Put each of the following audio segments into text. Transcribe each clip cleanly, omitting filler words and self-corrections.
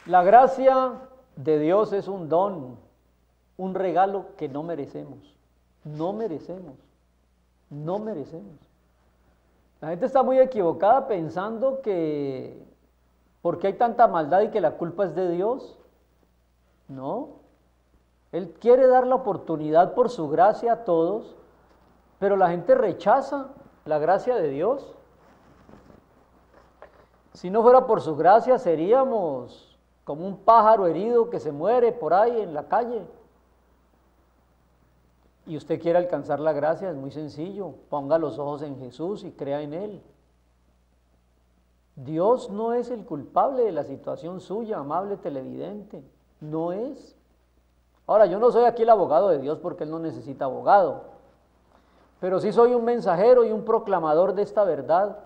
La gracia de Dios es un don, un regalo que no merecemos. No merecemos. No merecemos. La gente está muy equivocada pensando que porque hay tanta maldad y que la culpa es de Dios. No. Él quiere dar la oportunidad por su gracia a todos, pero la gente rechaza la gracia de Dios. Si no fuera por su gracia, seríamos como un pájaro herido que se muere por ahí en la calle. Y usted quiere alcanzar la gracia, es muy sencillo. Ponga los ojos en Jesús y crea en Él. Dios no es el culpable de la situación suya, amable televidente. No es. Ahora, yo no soy aquí el abogado de Dios porque Él no necesita abogado. Pero sí soy un mensajero y un proclamador de esta verdad.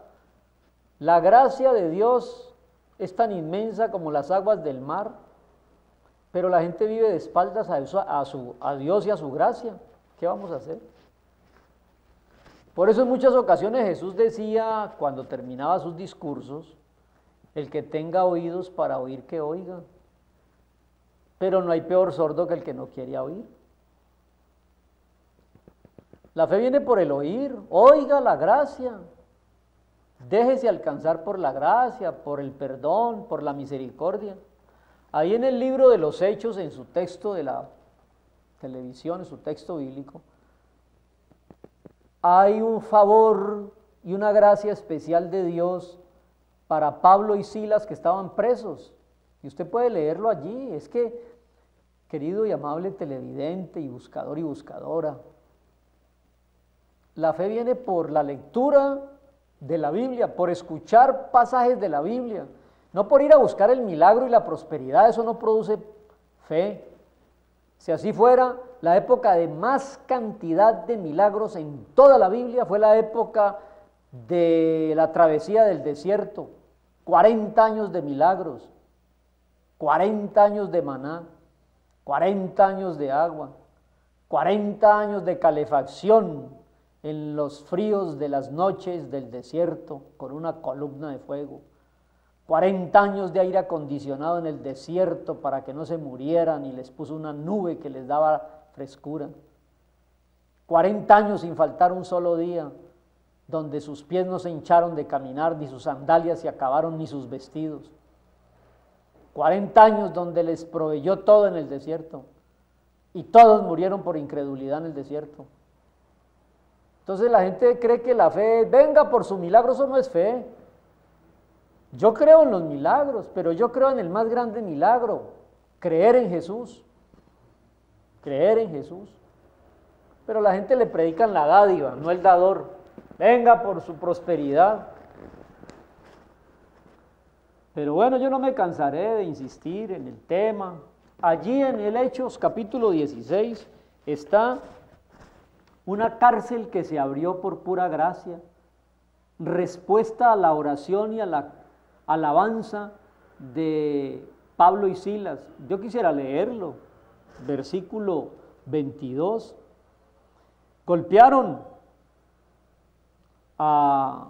La gracia de Dios es tan inmensa como las aguas del mar, pero la gente vive de espaldas a Dios y a su gracia. ¿Qué vamos a hacer? Por eso en muchas ocasiones Jesús decía, cuando terminaba sus discursos, el que tenga oídos para oír, que oiga. Pero no hay peor sordo que el que no quiere oír. La fe viene por el oír. Oiga la gracia. Déjese alcanzar por la gracia, por el perdón, por la misericordia. Ahí en el libro de los Hechos, en su texto de la televisión, en su texto bíblico, hay un favor y una gracia especial de Dios para Pablo y Silas que estaban presos. Y usted puede leerlo allí. Es que, querido y amable televidente y buscador y buscadora, la fe viene por la lectura de la Biblia, por escuchar pasajes de la Biblia, no por ir a buscar el milagro y la prosperidad. Eso no produce fe. Si así fuera, la época de más cantidad de milagros en toda la Biblia fue la época de la travesía del desierto. 40 años de milagros, 40 años de maná, 40 años de agua, 40 años de calefacción en los fríos de las noches del desierto con una columna de fuego, 40 años de aire acondicionado en el desierto para que no se murieran y les puso una nube que les daba frescura, 40 años sin faltar un solo día, donde sus pies no se hincharon de caminar, ni sus sandalias se acabaron, ni sus vestidos, 40 años donde les proveyó todo en el desierto, y todos murieron por incredulidad en el desierto. Entonces la gente cree que la fe venga por su milagro. Eso no es fe. Yo creo en los milagros, pero yo creo en el más grande milagro, creer en Jesús, creer en Jesús. Pero la gente le predican la dádiva, no el dador. Venga por su prosperidad. Pero bueno, yo no me cansaré de insistir en el tema. Allí en el Hechos capítulo 16 está una cárcel que se abrió por pura gracia, respuesta a la oración y a la alabanza de Pablo y Silas. Yo quisiera leerlo, versículo 22. Golpearon a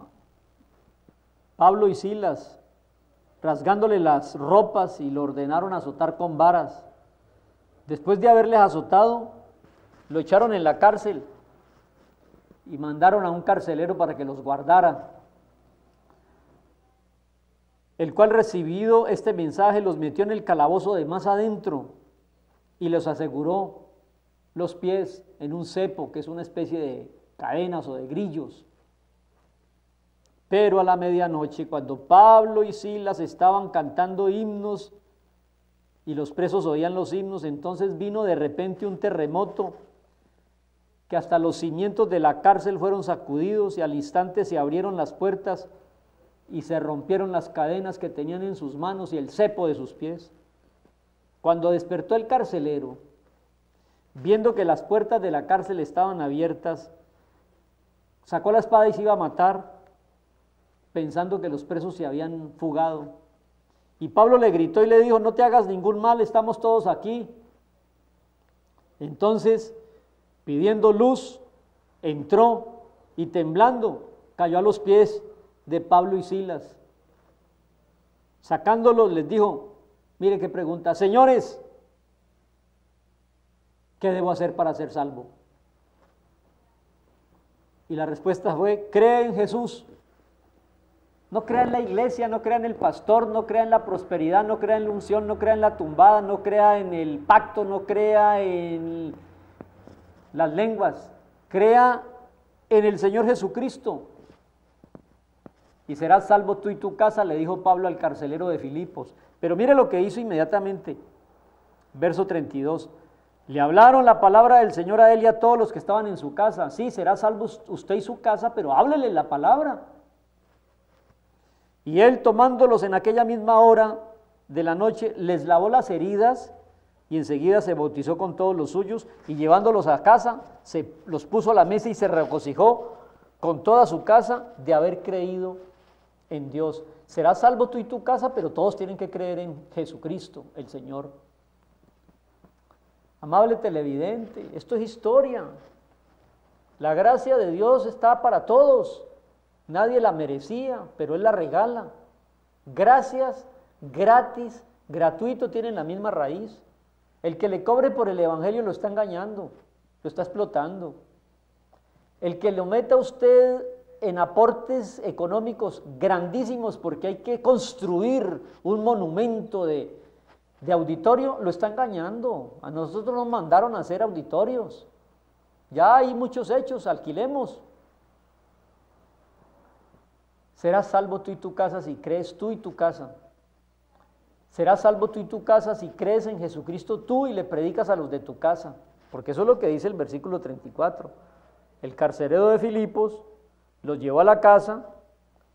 Pablo y Silas, rasgándole las ropas, y lo ordenaron azotar con varas. Después de haberles azotado, lo echaron en la cárcel y mandaron a un carcelero para que los guardara, el cual, recibido este mensaje, los metió en el calabozo de más adentro y les aseguró los pies en un cepo, que es una especie de cadenas o de grillos. Pero a la medianoche, cuando Pablo y Silas estaban cantando himnos y los presos oían los himnos, entonces vino de repente un terremoto, que hasta los cimientos de la cárcel fueron sacudidos, y al instante se abrieron las puertas y se rompieron las cadenas que tenían en sus manos y el cepo de sus pies. Cuando despertó el carcelero, viendo que las puertas de la cárcel estaban abiertas, sacó la espada y se iba a matar, pensando que los presos se habían fugado. Y Pablo le gritó y le dijo: no te hagas ningún mal, estamos todos aquí. Entonces, pidiendo luz, entró y temblando cayó a los pies de Pablo y Silas. Sacándolos les dijo: Mire qué pregunta, señores, ¿qué debo hacer para ser salvo? Y la respuesta fue, cree en Jesús. No crea en la iglesia, no crea en el pastor, no crea en la prosperidad, no crea en la unción, no crea en la tumbada, no crea en el pacto, no crea en las lenguas. Crea en el Señor Jesucristo. Y serás salvo tú y tu casa, le dijo Pablo al carcelero de Filipos. Pero mire lo que hizo inmediatamente. Verso 32. Le hablaron la palabra del Señor a él y a todos los que estaban en su casa. Sí, será salvo usted y su casa, pero háblele la palabra. Y él, tomándolos en aquella misma hora de la noche, les lavó las heridas y enseguida se bautizó con todos los suyos y llevándolos a casa, los puso a la mesa y se regocijó con toda su casa de haber creído en Dios. Serás salvo tú y tu casa, pero todos tienen que creer en Jesucristo, el Señor. Amable televidente, esto es historia. La gracia de Dios está para todos. Nadie la merecía, pero Él la regala. Gracias, gratis, gratuito, tienen la misma raíz. El que le cobre por el evangelio lo está engañando, lo está explotando. El que lo meta a usted en aportes económicos grandísimos porque hay que construir un monumento de auditorio, lo está engañando. A nosotros nos mandaron a hacer auditorios. Ya hay muchos hechos, alquilemos. Serás salvo tú y tu casa si crees tú y tu casa. Serás salvo tú y tu casa si crees en Jesucristo tú y le predicas a los de tu casa. Porque eso es lo que dice el versículo 34. El carcelero de Filipos los llevó a la casa,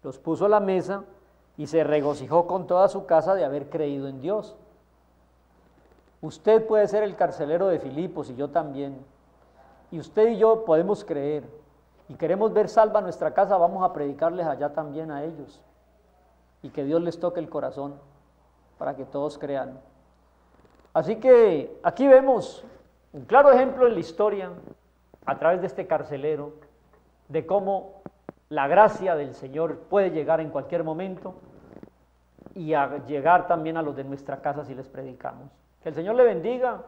los puso a la mesa y se regocijó con toda su casa de haber creído en Dios. Usted puede ser el carcelero de Filipos y yo también. Y usted y yo podemos creer. Y queremos ver salva nuestra casa, vamos a predicarles allá también a ellos. Y que Dios les toque el corazón para que todos crean. Así que aquí vemos un claro ejemplo en la historia, a través de este carcelero, de cómo la gracia del Señor puede llegar en cualquier momento y a llegar también a los de nuestra casa si les predicamos. Que el Señor le bendiga.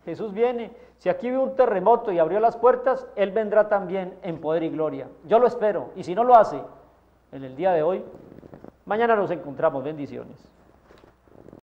Jesús viene. Si aquí hubo un terremoto y abrió las puertas, Él vendrá también en poder y gloria. Yo lo espero. Y si no lo hace en el día de hoy, mañana nos encontramos. Bendiciones.